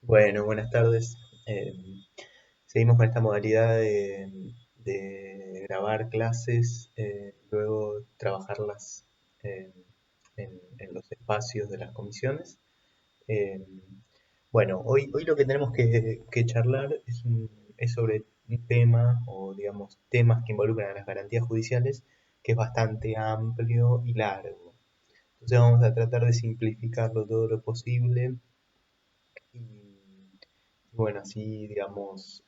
Bueno, buenas tardes. Eh, Seguimos con esta modalidad de grabar clases, luego trabajarlas en los espacios de las comisiones. Eh, bueno, hoy lo que tenemos que charlar es sobre un tema, o digamos, temas que involucran a las garantías judiciales, que es bastante amplio y largo. Entonces vamos a tratar de simplificarlo todo lo posible y bueno, así, digamos,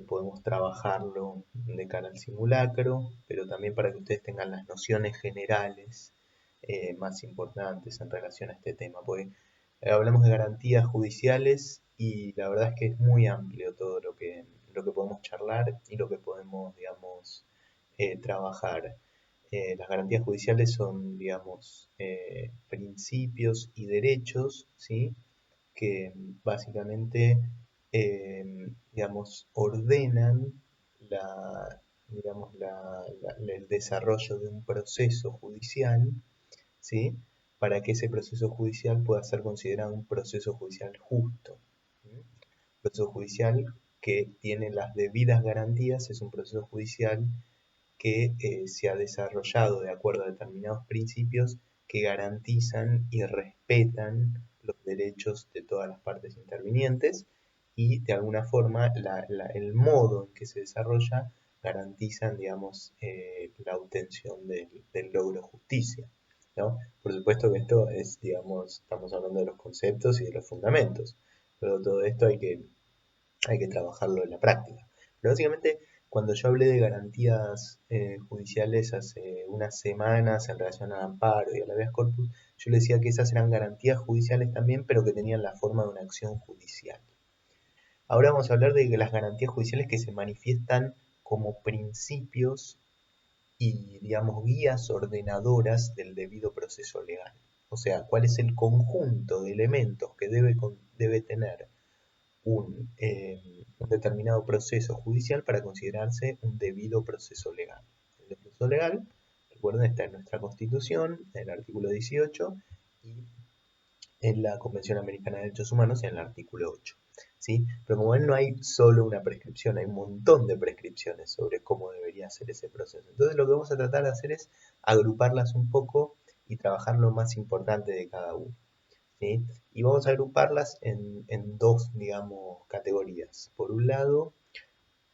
podemos trabajarlo de cara al simulacro, pero también para que ustedes tengan las nociones generales más importantes en relación a este tema, porque hablamos de garantías judiciales y la verdad es que es muy amplio todo lo que podemos charlar y lo que podemos, digamos, trabajar. Las garantías judiciales son, digamos, principios y derechos, ¿sí? Que básicamente, digamos, ordenan la, digamos, el desarrollo de un proceso judicial, ¿sí? Para que ese proceso judicial pueda ser considerado un proceso judicial justo. ¿Sí? Proceso judicial que tiene las debidas garantías es un proceso judicial que se ha desarrollado de acuerdo a determinados principios que garantizan y respetan los derechos de todas las partes intervinientes y de alguna forma el modo en que se desarrolla garantizan, digamos, la obtención del logro de justicia, ¿no? Por supuesto que esto es, digamos, estamos hablando de los conceptos y de los fundamentos, pero todo esto hay que trabajarlo en la práctica. Pero básicamente, cuando yo hablé de garantías judiciales hace unas semanas en relación al amparo y al habeas corpus, yo le decía que esas eran garantías judiciales también, pero que tenían la forma de una acción judicial. Ahora vamos a hablar de las garantías judiciales que se manifiestan como principios y, digamos, guías ordenadoras del debido proceso legal. O sea, cuál es el conjunto de elementos que debe tener un determinado proceso judicial para considerarse un debido proceso legal. El proceso legal, recuerden, está en nuestra Constitución, en el artículo 18, y en la Convención Americana de Derechos Humanos, en el artículo 8. ¿Sí? Pero como ven, no hay solo una prescripción, hay un montón de prescripciones sobre cómo debería ser ese proceso. Entonces lo que vamos a tratar de hacer es agruparlas un poco y trabajar lo más importante de cada uno. ¿Sí? Y vamos a agruparlas en dos, digamos, categorías. Por un lado,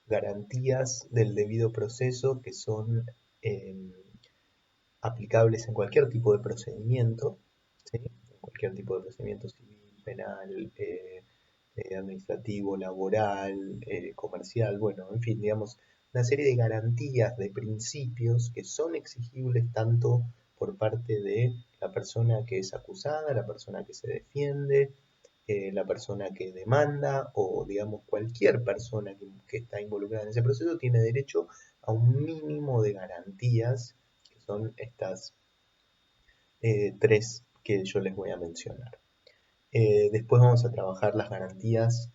garantías del debido proceso que son eh, aplicables en cualquier tipo de procedimiento, ¿sí? En cualquier tipo de procedimiento civil, penal, administrativo, laboral, comercial, bueno, en fin, digamos, una serie de garantías, de principios que son exigibles tanto por parte de la persona que es acusada, la persona que se defiende, la persona que demanda o digamos cualquier persona que está involucrada en ese proceso tiene derecho a un mínimo de garantías que son estas tres que yo les voy a mencionar. Después vamos a trabajar las garantías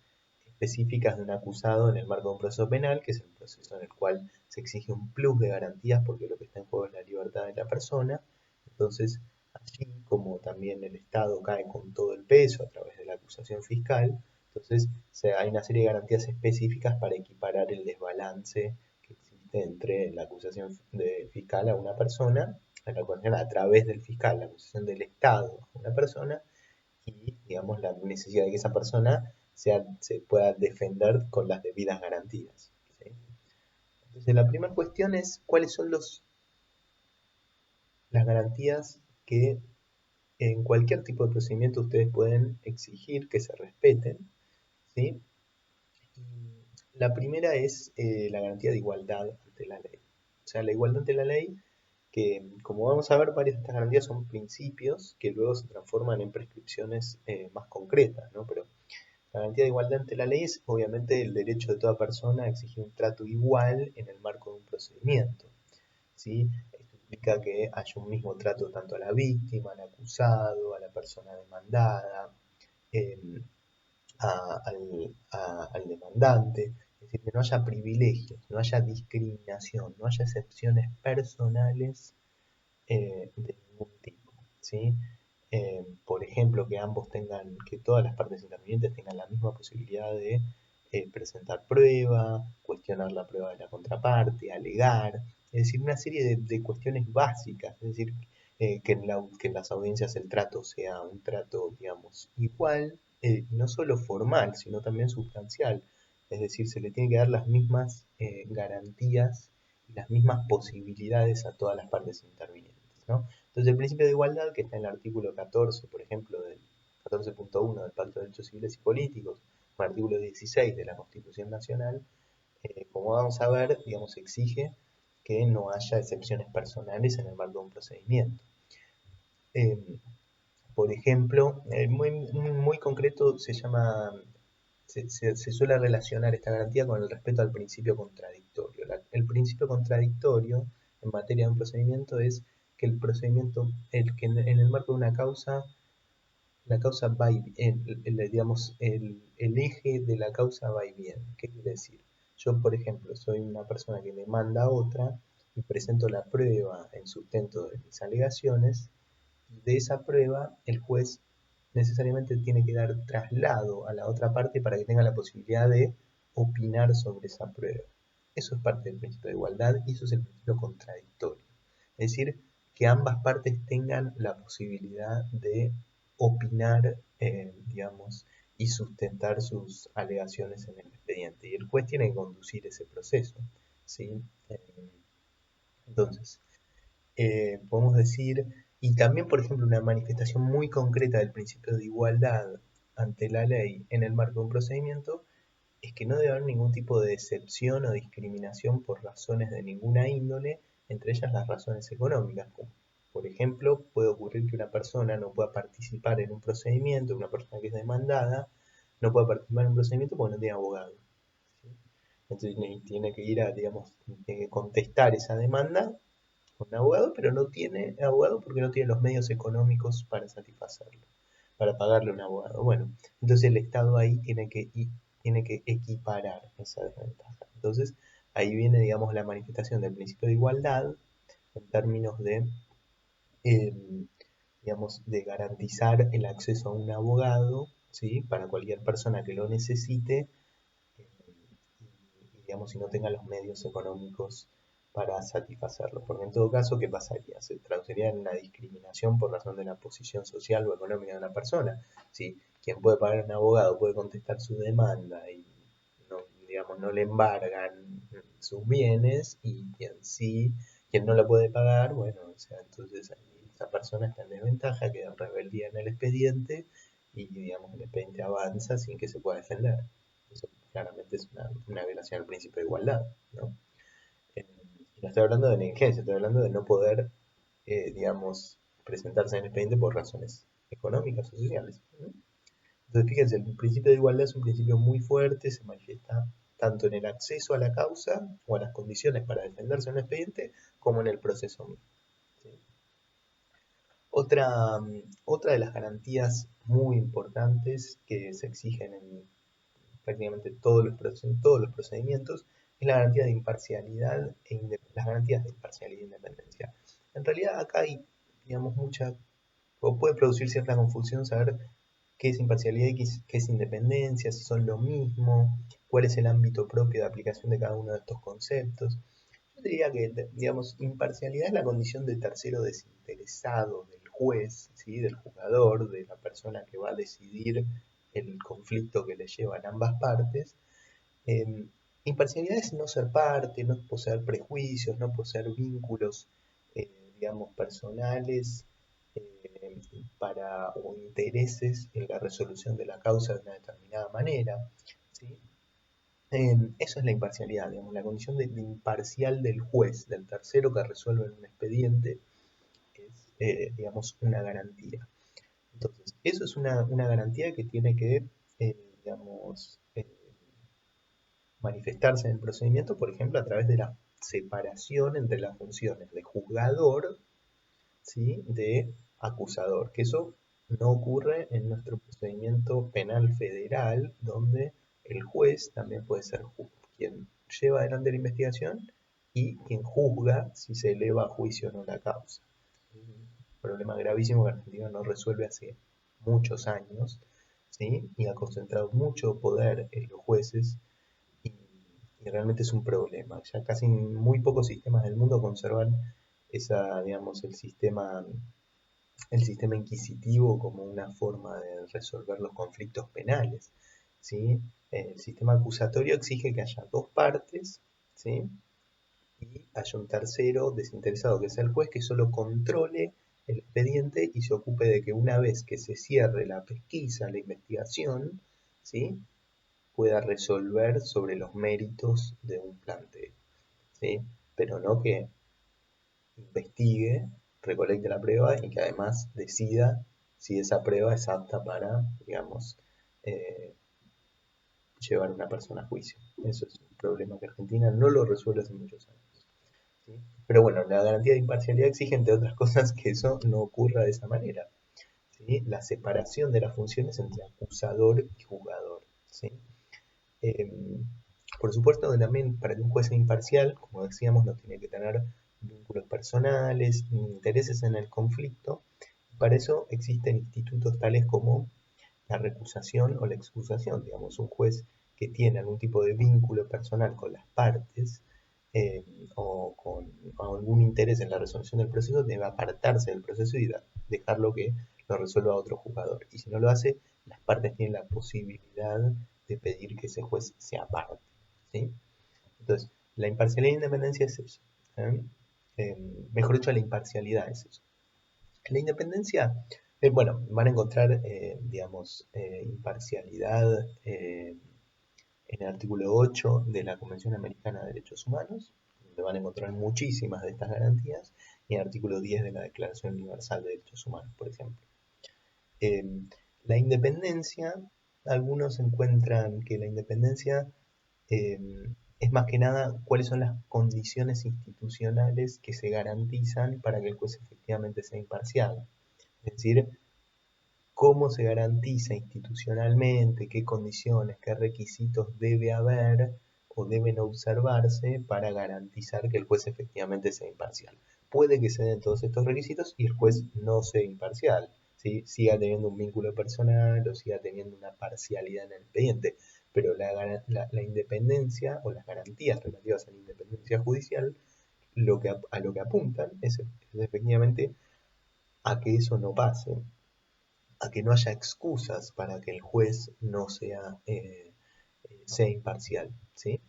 específicas de un acusado en el marco de un proceso penal, que es el proceso en el cual se exige un plus de garantías porque lo que está en juego es la libertad de la persona. Entonces, allí como también el Estado cae con todo el peso a través de la acusación fiscal, entonces hay una serie de garantías específicas para equiparar el desbalance que existe entre la acusación fiscal a una persona, la acusación a través del fiscal, la acusación del Estado a una persona, y, digamos, la necesidad de que esa persona se pueda defender con las debidas garantías. ¿Sí? Entonces, la primera cuestión es cuáles son las garantías que en cualquier tipo de procedimiento ustedes pueden exigir que se respeten. ¿Sí? Y la primera es la garantía de igualdad ante la ley. O sea, la igualdad ante la ley, que como vamos a ver, varias de estas garantías son principios que luego se transforman en prescripciones más concretas, ¿no? Pero la garantía de igualdad ante la ley es obviamente el derecho de toda persona a exigir un trato igual en el marco de un procedimiento. ¿Sí? Esto implica que haya un mismo trato tanto a la víctima, al acusado, a la persona demandada, eh, al demandante. Es decir, que no haya privilegios, no haya discriminación, no haya excepciones personales de ningún tipo. ¿Sí? Por ejemplo, que todas las partes intervinientes tengan la misma posibilidad de presentar prueba, cuestionar la prueba de la contraparte, alegar, es decir, una serie de cuestiones básicas, es decir, que en las audiencias el trato sea un trato, digamos, igual, no solo formal, sino también sustancial, es decir, se le tiene que dar las mismas garantías y las mismas posibilidades a todas las partes intervinientes, ¿no? Entonces, el principio de igualdad, que está en el artículo 14, por ejemplo, del 14.1 del Pacto de Derechos Civiles y Políticos, o el artículo 16 de la Constitución Nacional, como vamos a ver, digamos, exige que no haya excepciones personales en el marco de un procedimiento. Eh, por ejemplo, muy concreto se suele relacionar esta garantía con el respeto al principio contradictorio. El principio contradictorio en materia de un procedimiento es que el procedimiento, que en el marco de una causa, la causa va y digamos, el eje de la causa va y viene. ¿Qué quiere decir? Yo, por ejemplo, soy una persona que demanda a otra y presento la prueba en sustento de mis alegaciones, y de esa prueba el juez necesariamente tiene que dar traslado a la otra parte para que tenga la posibilidad de opinar sobre esa prueba. Eso es parte del principio de igualdad y eso es el principio contradictorio. Es decir, que ambas partes tengan la posibilidad de opinar, digamos, y sustentar sus alegaciones en el expediente. Y el juez tiene que conducir ese proceso, ¿sí? Entonces, podemos decir, y también, por ejemplo, una manifestación muy concreta del principio de igualdad ante la ley en el marco de un procedimiento es que no debe haber ningún tipo de excepción o discriminación por razones de ninguna índole, entre ellas las razones económicas. Como, por ejemplo, puede ocurrir que una persona no pueda participar en un procedimiento, una persona que es demandada, no pueda participar en un procedimiento porque no tiene abogado. ¿Sí? Entonces tiene que ir a, digamos, tiene que contestar esa demanda con un abogado, pero no tiene abogado porque no tiene los medios económicos para satisfacerlo, para pagarle a un abogado. Bueno, entonces el Estado ahí tiene que equiparar esa desventaja. Entonces ahí viene, digamos, la manifestación del principio de igualdad en términos de, eh, digamos, de garantizar el acceso a un abogado, ¿sí? Para cualquier persona que lo necesite, eh, y, digamos, si no tenga los medios económicos para satisfacerlo. Porque en todo caso, ¿qué pasaría? Se traduciría en una discriminación por razón de la posición social o económica de una persona. Si quien puede pagar un abogado puede contestar su demanda y no, digamos, no le embargan sus bienes, y quien no la puede pagar, bueno, o sea, entonces esa persona está en desventaja, queda en rebeldía en el expediente y, digamos, el expediente avanza sin que se pueda defender. Eso claramente es una violación al principio de igualdad, ¿no? Y no estoy hablando de negligencia, estoy hablando de no poder, digamos, presentarse en el expediente por razones económicas o sociales, ¿no? Entonces, fíjense, el principio de igualdad es un principio muy fuerte, se manifiesta tanto en el acceso a la causa o a las condiciones para defenderse en un expediente, como en el proceso mismo. ¿Sí? Otra de las garantías muy importantes que se exigen en prácticamente todos los procedimientos es la garantía de imparcialidad las garantías de imparcialidad e independencia. En realidad acá hay, digamos, o puede producir cierta confusión saber qué es imparcialidad y qué es independencia, si son lo mismo, cuál es el ámbito propio de aplicación de cada uno de estos conceptos. Yo diría que, digamos, imparcialidad es la condición de tercero desinteresado del juez, ¿sí? Del juzgador, de la persona que va a decidir el conflicto que le llevan ambas partes. Eh, Imparcialidad es no ser parte, no poseer prejuicios, no poseer vínculos, digamos, personales, eh, o intereses en la resolución de la causa de una determinada manera, ¿sí? Eso es la imparcialidad, digamos, la condición de imparcial del juez, del tercero que resuelve un expediente, es, digamos, una garantía. Entonces, eso es una garantía que tiene que, digamos, manifestarse en el procedimiento, por ejemplo, a través de la separación entre las funciones de juzgador, ¿sí? De acusador, que eso no ocurre en nuestro procedimiento penal federal, donde el juez también puede ser quien lleva adelante la investigación y quien juzga si se eleva a juicio o no la causa. problema gravísimo que Argentina no resuelve hace muchos años, ¿sí? Y ha concentrado mucho poder en los jueces y, y realmente es un problema. Ya casi muy pocos sistemas del mundo conservan esa, digamos, el sistema inquisitivo como una forma de resolver los conflictos penales, ¿sí? El sistema acusatorio exige que haya dos partes, ¿sí? Y haya un tercero desinteresado, que sea el juez, que solo controle el expediente y se ocupe de que una vez que se cierre la pesquisa, la investigación, ¿sí? Pueda resolver sobre los méritos de un planteo, ¿sí? Pero no que investigue, recolecte la prueba y que además decida si esa prueba es apta para, digamos, eh, llevar a una persona a juicio. Eso es un problema que Argentina no lo resuelve hace muchos años, ¿sí? Pero bueno, la garantía de imparcialidad exige, entre otras cosas, que eso no ocurra de esa manera, ¿sí? La separación de las funciones entre acusador y juzgador, ¿sí? Eh, por supuesto, también para que un juez sea imparcial, como decíamos, no tiene que tener vínculos personales ni intereses en el conflicto. Para eso existen institutos tales como la recusación o la excusación. Digamos, un juez que tiene algún tipo de vínculo personal con las partes eh, o algún interés en la resolución del proceso debe apartarse del proceso y dejarlo que lo resuelva otro jugador. Y si no lo hace, las partes tienen la posibilidad de pedir que ese juez se aparte, ¿sí? Entonces, la imparcialidad e independencia es eso. ¿Eh? Mejor dicho, la imparcialidad es eso. La independencia, bueno, van a encontrar, digamos, imparcialidad en el artículo 8 de la Convención Americana de Derechos Humanos, donde van a encontrar muchísimas de estas garantías, y en el artículo 10 de la Declaración Universal de Derechos Humanos, por ejemplo. Eh, la independencia, algunos encuentran que la independencia eh, es más que nada cuáles son las condiciones institucionales que se garantizan para que el juez efectivamente sea imparcial. Es decir, cómo se garantiza institucionalmente, qué condiciones, qué requisitos debe haber o deben observarse para garantizar que el juez efectivamente sea imparcial. Puede que se den todos estos requisitos y el juez no sea imparcial, ¿sí? Siga teniendo un vínculo personal o siga teniendo una parcialidad en el expediente, pero la independencia o las garantías relativas a la independencia judicial a lo que apuntan es efectivamente a que eso no pase, a que no haya excusas para que el juez no sea imparcial, ¿sí?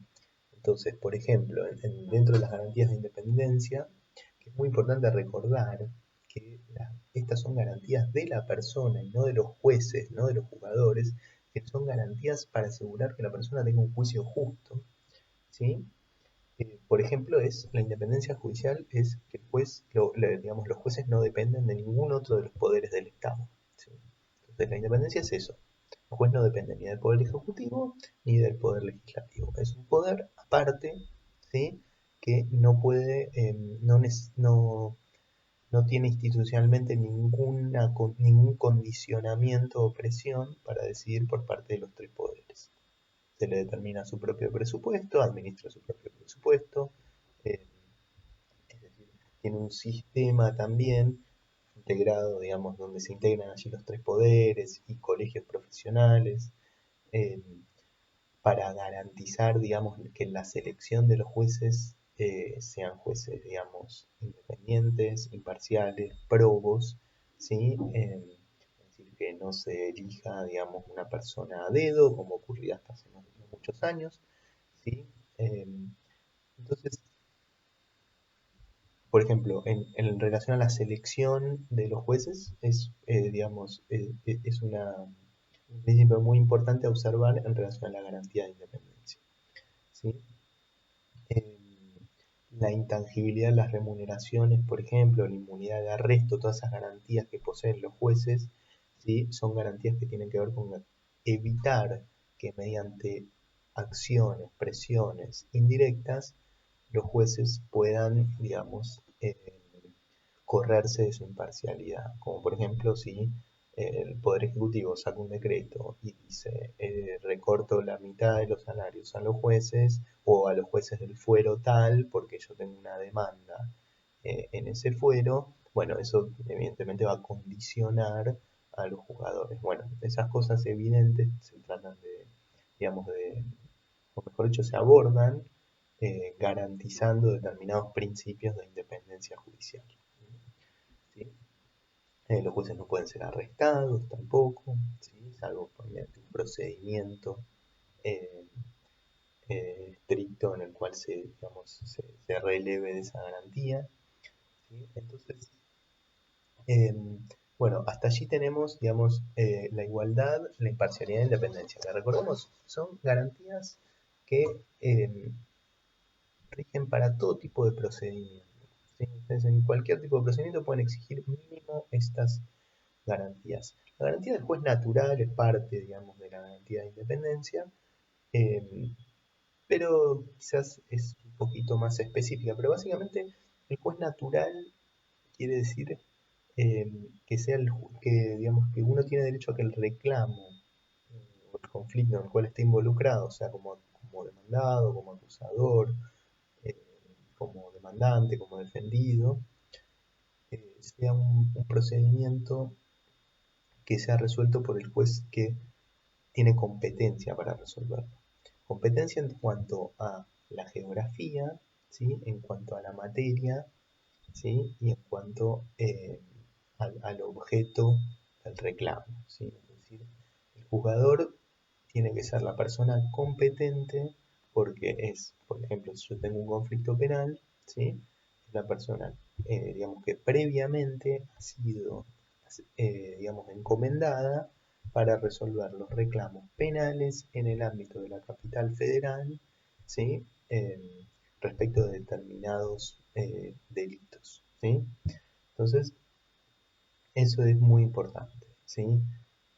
Entonces, por ejemplo, dentro de las garantías de independencia, que es muy importante recordar que estas son garantías de la persona y no de los jueces, no de los juzgadores, que son garantías para asegurar que la persona tenga un juicio justo, ¿sí? Por ejemplo, la independencia judicial es que el juez, digamos, los jueces no dependen de ningún otro de los poderes del Estado, ¿sí? Entonces, la independencia es eso. El juez no depende ni del poder ejecutivo ni del poder legislativo. Es un poder aparte, ¿sí? Que no puede, no tiene institucionalmente ningún condicionamiento o presión para decidir por parte de los tres poderes. Se le determina su propio presupuesto, administra su propio presupuesto, eh, es decir, tiene un sistema también integrado, digamos, donde se integran allí los tres poderes y colegios profesionales, eh, para garantizar, digamos, que la selección de los jueces sean jueces, digamos, independientes, imparciales, probos, ¿sí? Es decir, que no se elija, digamos, una persona a dedo, como ocurría hasta hace muchos años, ¿sí? Eh, entonces, por ejemplo, en relación a la selección de los jueces, digamos, es un principio muy importante a observar en relación a la garantía de independencia, ¿sí? Eh, la intangibilidad de las remuneraciones, por ejemplo, la inmunidad de arresto, todas esas garantías que poseen los jueces, ¿sí? Son garantías que tienen que ver con evitar que mediante acciones, presiones indirectas, los jueces puedan, digamos, correrse de su imparcialidad. Como por ejemplo, si el Poder Ejecutivo saca un decreto y dice recorto la mitad de los salarios a los jueces o a los jueces del fuero tal, porque yo tengo una demanda en ese fuero, bueno, eso evidentemente va a condicionar a los jugadores. Bueno, esas cosas evidentes se tratan de, digamos, o mejor dicho, se abordan garantizando determinados principios de independencia judicial. ¿Sí? Los jueces no pueden ser arrestados tampoco, ¿sí? Salvo mediante un procedimiento eh, estricto en el cual se releve de esa garantía. ¿Sí? Entonces, eh, bueno, hasta allí tenemos, digamos, la igualdad, la imparcialidad e independencia, que recordemos son garantías que rigen para todo tipo de procedimiento. ¿Sí? Entonces, en cualquier tipo de procedimiento pueden exigir mínimo estas garantías. La garantía del juez natural es parte, digamos, de la garantía de independencia, eh, pero quizás es un poquito más específica. Pero básicamente el juez natural quiere decir que sea que, digamos, que uno tiene derecho a que el reclamo o el conflicto en el cual está involucrado, o sea, como demandado, como acusador, eh, como demandante, como defendido, sea un procedimiento que sea resuelto por el juez que tiene competencia para resolverlo. Competencia en cuanto a la geografía, ¿sí? En cuanto a la materia, ¿sí? Y en cuanto al objeto del reclamo, ¿sí? Es decir, el jugador tiene que ser la persona competente porque es, por ejemplo, si yo tengo un conflicto penal, ¿sí? Es la persona, digamos, que previamente ha sido, digamos, encomendada para resolver los reclamos penales en el ámbito de la capital federal, ¿sí? Respecto de determinados delitos, ¿sí? Entonces, eso es muy importante, ¿sí?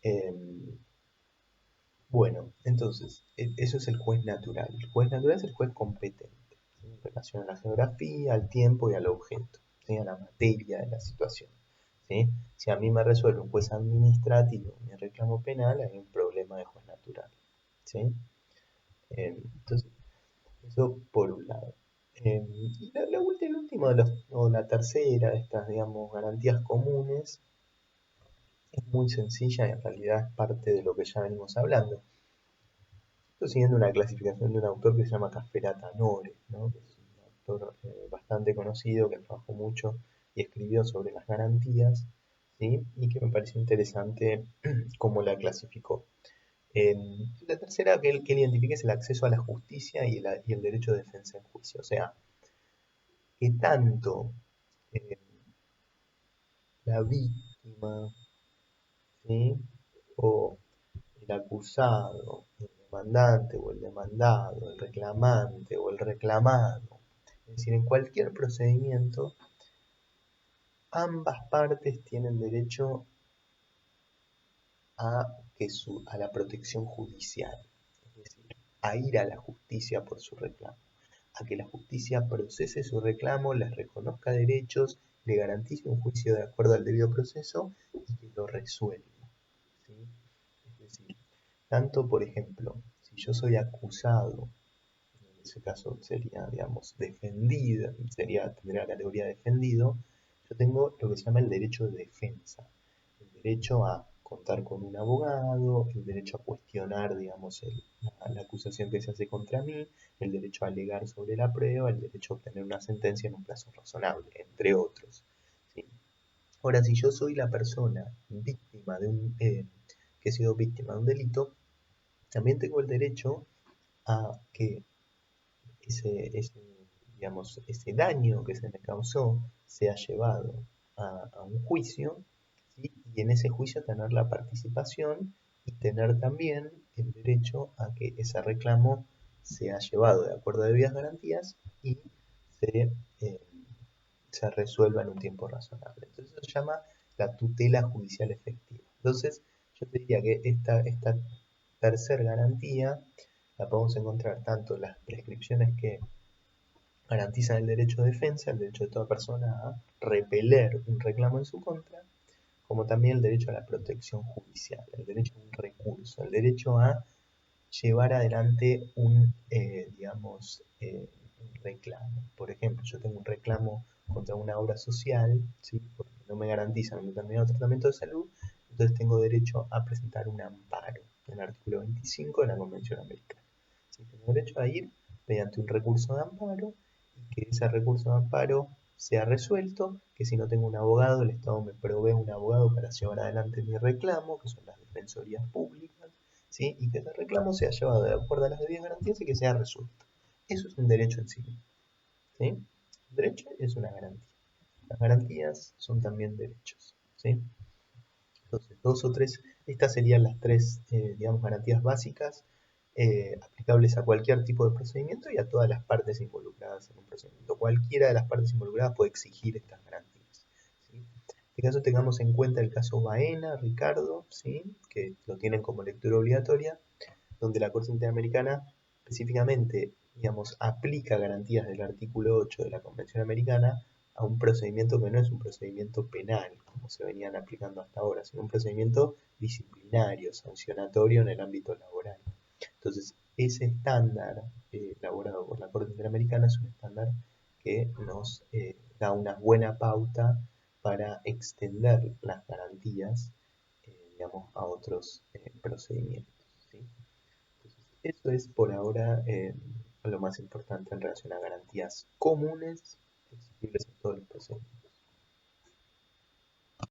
Eh, bueno, entonces, eso es el juez natural. El juez natural es el juez competente, ¿sí? En relación a la geografía, al tiempo y al objeto, ¿sí? A la materia de la situación, ¿sí? Si a mí me resuelve un juez administrativo mi reclamo penal, hay un problema de juez natural, ¿sí? Entonces, eso por un lado. Y el último o la tercera de estas, digamos, garantías comunes es muy sencilla y en realidad es parte de lo que ya venimos hablando. Estoy siguiendo una clasificación de un autor que se llama Cafferata Nore, ¿no? Que es un autor bastante conocido que trabajó mucho y escribió sobre las garantías, ¿sí? Y que me pareció interesante cómo la clasificó. La tercera que él identifica es el acceso a la justicia y el derecho de defensa en juicio. O sea, que tanto eh, la víctima, ¿sí? O el acusado, el demandante o el demandado, el reclamante o el reclamado. Es decir, en cualquier procedimiento, ambas partes tienen derecho a la protección judicial, es decir, a ir a la justicia por su reclamo, a que la justicia procese su reclamo, les reconozca derechos, le garantice un juicio de acuerdo al debido proceso y que lo resuelva, ¿sí? Es decir, tanto, por ejemplo, si yo soy acusado, en ese caso sería, digamos, defendido, tendría la categoría de defendido, yo tengo lo que se llama el derecho de defensa, el derecho a contar con un abogado, el derecho a cuestionar, digamos, la acusación que se hace contra mí, el derecho a alegar sobre la prueba, el derecho a obtener una sentencia en un plazo razonable, entre otros, ¿sí? Ahora, si yo soy la persona víctima que he sido víctima de un delito, también tengo el derecho a que ese daño que se me causó sea llevado a un juicio, ¿sí? Y en ese juicio tener la participación y tener también el derecho a que ese reclamo sea llevado de acuerdo a debidas garantías y se, eh, se resuelva en un tiempo razonable. Entonces eso se llama la tutela judicial efectiva. Entonces yo te diría que esta tercera garantía la podemos encontrar tanto en las prescripciones que garantizan el derecho de defensa, el derecho de toda persona a repeler un reclamo en su contra, como también el derecho a la protección judicial, el derecho a un recurso, el derecho a llevar adelante un reclamo. Por ejemplo, yo tengo un reclamo contra una obra social, ¿sí? Porque no me garantizan un determinado tratamiento de salud, entonces tengo derecho a presentar un amparo en el artículo 25 de la Convención Americana. ¿Sí? Tengo derecho a ir mediante un recurso de amparo y que ese recurso de amparo sea resuelto, que si no tengo un abogado, el Estado me provee un abogado para llevar adelante mi reclamo, que son las defensorías públicas, ¿sí? Y que ese reclamo sea llevado de acuerdo a las debidas garantías y que sea resuelto. Eso es un derecho en sí. ¿Sí? Un derecho es una garantía. Las garantías son también derechos. ¿Sí? Entonces, dos o tres, estas serían las tres, digamos, garantías básicas aplicables a cualquier tipo de procedimiento y a todas las partes involucradas en un procedimiento. Cualquiera de las partes involucradas puede exigir estas garantías. ¿Sí? En este caso tengamos en cuenta el caso Baena, Ricardo, ¿sí? Que lo tienen como lectura obligatoria, donde la Corte Interamericana específicamente, digamos, aplica garantías del artículo 8 de la Convención Americana a un procedimiento que no es un procedimiento penal, como se venían aplicando hasta ahora, sino un procedimiento disciplinario, sancionatorio en el ámbito laboral. Entonces, ese estándar elaborado por la Corte Interamericana es un estándar que nos da una buena pauta para extender las garantías, digamos, a otros procedimientos. ¿Sí? Entonces, eso es por ahora lo más importante en relación a garantías comunes exigibles en todos los procedimientos.